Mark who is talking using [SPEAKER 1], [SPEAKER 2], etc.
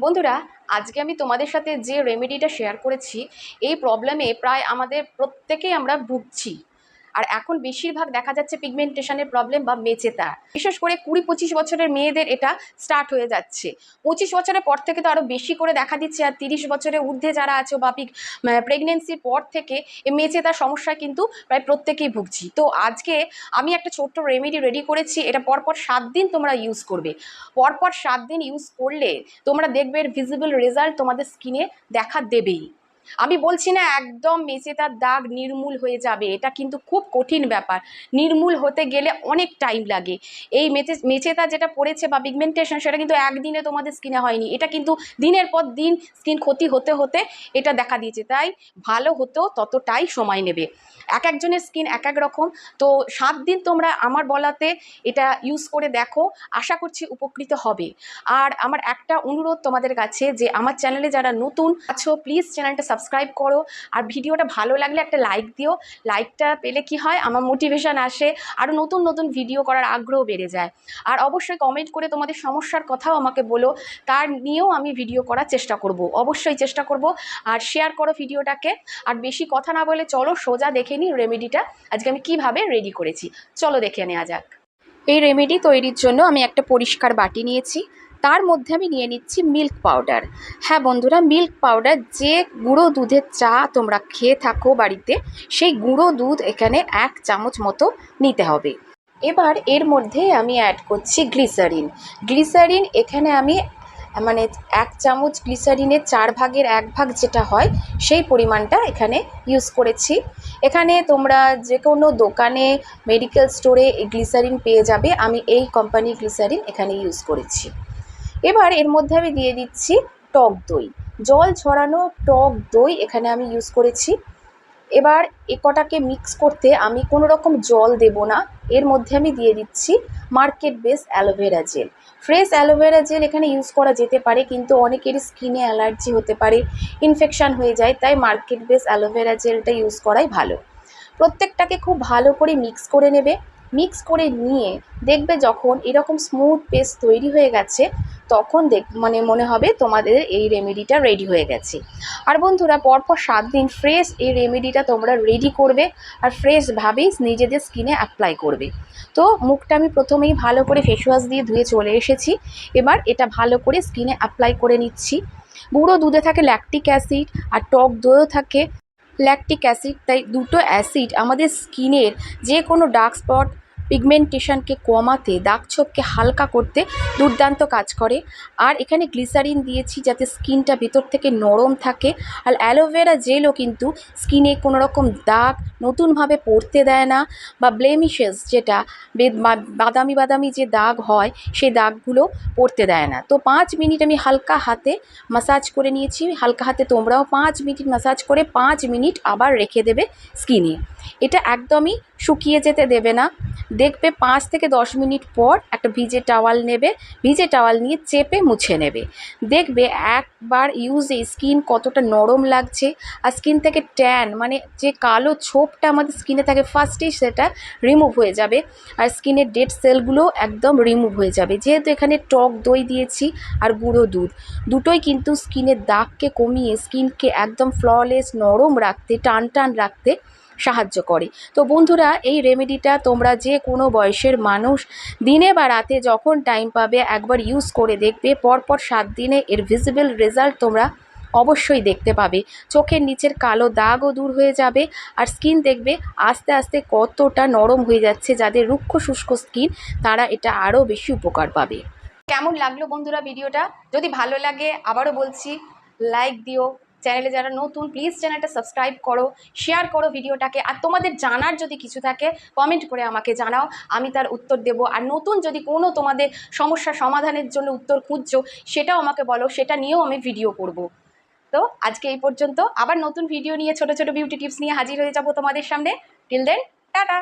[SPEAKER 1] বন্ধুরা, আজকে আমি তোমাদের সাথে যে রেমেডিটা শেয়ার করেছি, এই প্রবলেমে প্রায় আমাদের প্রত্যেকেই আমরা ভুগছি। আর এখন বেশিরভাগ দেখা যাচ্ছে পিগমেন্টেশনের প্রবলেম বা মেচেতা, বিশেষ করে 20-25 বছরের মেয়েদের এটা স্টার্ট হয়ে যাচ্ছে। 25 বছরের পর থেকে তো আরো বেশি করে দেখা দিচ্ছে, আর 30 বছরের ঊর্ধ্বে যারা আছে বা প্রেগনেন্সির পর থেকে এই মেচেতার সমস্যায় কিন্তু প্রায় প্রত্যেকেই ভুগছি। তো আজকে আমি একটা ছোট্ট রেমেডি রেডি করেছি, এটা পরপর 7 দিন তোমরা ইউজ করবে। পরপর 7 দিন ইউজ করলে তোমরা দেখবে এর ভিজিবল রেজাল্ট তোমাদের স্কিনে দেখা দেবেই। আমি বলছি না একদম মেচেতার দাগ নির্মূল হয়ে যাবে, এটা কিন্তু খুব কঠিন ব্যাপার। নির্মূল হতে গেলে অনেক টাইম লাগে। এই মেচেতা যেটা পড়েছে বা পিগমেন্টেশন, সেটা কিন্তু একদিনে তোমাদের স্কিনে হয়নি, এটা কিন্তু দিনের পর দিন স্কিন ক্ষতি হতে হতে এটা দেখা দিয়েছে। তাই ভালো হতেও ততটাই সময় নেবে। এক একজনের স্কিন এক এক রকম। তো 7 দিন তোমরা আমার বলাতে এটা ইউজ করে দেখো, আশা করছি উপকৃত হবে। আর আমার একটা অনুরোধ তোমাদের কাছে, যে আমার চ্যানেলে যারা নতুন আছো প্লিজ চ্যানেলটা সাবস্ক্রাইব করো, আর ভিডিওটা ভালো লাগলে একটা লাইক দিও। লাইকটা পেলে কি হয়, আমার মোটিভেশন আসে, আরও নতুন নতুন ভিডিও করার আগ্রহ বেড়ে যায়। আর অবশ্যই কমেন্ট করে তোমাদের সমস্যার কথাও আমাকে বলো, তার নিয়েও আমি ভিডিও করার চেষ্টা করব, অবশ্যই চেষ্টা করব। আর শেয়ার করো ভিডিওটাকে। আর বেশি কথা না বলে চলো সোজা দেখে নিই রেমেডিটা আজকে আমি কিভাবে রেডি করেছি। চলো দেখে নেওয়া যাক। এই রেমেডি তৈরির জন্য আমি একটা পরিষ্কার বাটি নিয়েছি, তার মধ্যে আমি নিয়ে নিচ্ছি মিল্ক পাউডার। হ্যাঁ বন্ধুরা, মিল্ক পাউডার, যে গুঁড়ো দুধের চা তোমরা খেয়ে থাকো বাড়িতে, সেই গুঁড়ো দুধ এখানে 1 চামচ মতো নিতে হবে। এবার এর মধ্যে আমি অ্যাড করছি গ্লিসারিন। গ্লিসারিন এখানে আমি মানে 1 চামচ গ্লিসারিনের 1/4 ভাগ যেটা হয় সেই পরিমাণটা এখানে ইউজ করেছি। এখানে তোমরা যে কোনো দোকানে, মেডিকেল স্টোরে এই গ্লিসারিন পেয়ে যাবে। আমি এই কোম্পানির গ্লিসারিন এখানে ইউজ করেছি। এবার এর মধ্যে আমি দিয়ে দিচ্ছি টক দই। জল ছড়ানো টক দই এখানে আমি ইউজ করেছি। এবার এ কটাকে মিক্স করতে আমি কোনো রকম জল দেব না। এর মধ্যে আমি দিয়ে দিচ্ছি market base aloe vera gel. Fresh aloe vera gel এখানে ইউজ করা যেতে পারে, কিন্তু অনেকেরই স্কিনে অ্যালার্জি হতে পারে, ইনফেকশান হয়ে যায়, তাই মার্কেট বেস অ্যালোভেরা জেলটা ইউজ করাই ভালো। প্রত্যেকটাকে খুব ভালো করে মিক্স করে নেবে। মিক্স করে নিয়ে দেখবে যখন এরকম স্মুথ পেস্ট তৈরি হয়ে গেছে, তখন মনে হবে তোমাদের এই রেমেডিটা রেডি হয়ে গেছে। আর বন্ধুরা, পরপর 7 দিন ফ্রেশ এই রেমেডিটা তোমরা রেডি করবে, আর ফ্রেশভাবেই নিজেদের স্কিনে অ্যাপ্লাই করবে। তো মুখটা আমি প্রথমেই ভালো করে ফেস ওয়াশ দিয়ে ধুয়ে চলে এসেছি। এবার এটা ভালো করে স্কিনে অ্যাপ্লাই করে নিচ্ছি। গুঁড়ো দুধে থাকে ল্যাকটিক অ্যাসিড, আর টক দইও থাকে ল্যাকটিক অ্যাসিড, তাই দুটো অ্যাসিড আমাদের স্কিনের যে কোনো ডার্ক স্পট, পিগমেন্টেশনকে কমাতে, দাগছোপকে হালকা করতে দুর্দান্ত কাজ করে। আর এখানে গ্লিসারিন দিয়েছি যাতে স্কিনটা ভেতর থেকে নরম থাকে। আর অ্যালোভেরা জেলও কিন্তু স্কিনে কোনো রকম দাগ নতুনভাবে পড়তে দেয় না, বা ব্লেমিশেস যেটা বাদামি বাদামি যে দাগ হয় সেই দাগগুলো পড়তে দেয় না। তো 5 মিনিট আমি হালকা হাতে মাসাজ করে নিয়েছি। হালকা হাতে তোমরাও 5 মিনিট মাসাজ করে 5 মিনিট আবার রেখে দেবে স্কিনে। এটা একদমই শুকিয়ে যেতে দেবে না। দেখবে 5 থেকে 10 মিনিট পর একটা ভিজে টাওয়াল নেবে, ভিজে টাওয়াল নিয়ে চেপে মুছে নেবে। দেখবে একবার ইউজে স্কিন কতটা নরম লাগছে, আর স্কিন থেকে ট্যান মানে যে কালো ছোপটা আমাদের স্কিনে থাকে ফার্স্টেই সেটা রিমুভ হয়ে যাবে। আর স্কিনের ডেড সেলগুলো একদম রিমুভ হয়ে যাবে, যেহেতু এখানে টক দই দিয়েছি আর গুঁড়ো দুধ, দুটোই কিন্তু স্কিনের দাগকে কমিয়ে স্কিনকে একদম ফ্ললেস নরম রাখতে, টান টান রাখতে সাহায্য করে। তো বন্ধুরা, এই রেমেডিটা তোমরা যে কোনো বয়সের মানুষ দিনে বা রাতে যখন টাইম পাবে একবার ইউজ করে দেখবে। পরপর 7 দিনে এর ভিজিবল রেজাল্ট তোমরা অবশ্যই দেখতে পাবে। চোখের নিচের কালো দাগও দূর হয়ে যাবে, আর স্কিন দেখবে আস্তে আস্তে কতটা নরম হয়ে যাচ্ছে। যাদের রুক্ষ শুষ্ক স্কিন তারা এটা আরও বেশি উপকার পাবে। কেমন লাগলো বন্ধুরা ভিডিওটা? যদি ভালো লাগে আবারও বলছি, লাইক দিও। চ্যানেলে যারা নতুন প্লিজ চ্যানেলটা সাবস্ক্রাইব করো, শেয়ার করো ভিডিওটাকে। আর তোমাদের জানার যদি কিছু থাকে কমেন্ট করে আমাকে জানাও, আমি তার উত্তর দেব। আর নতুন যদি কোনো তোমাদের সমস্যা সমাধানের জন্য উত্তর খুঁজছো সেটাও আমাকে বলো, সেটা নিয়েও আমি ভিডিও করব। তো আজকে এই পর্যন্ত, আবার নতুন ভিডিও নিয়ে ছোট ছোট বিউটি টিপস নিয়ে হাজির হয়ে যাব তোমাদের সামনে। Till then, tata.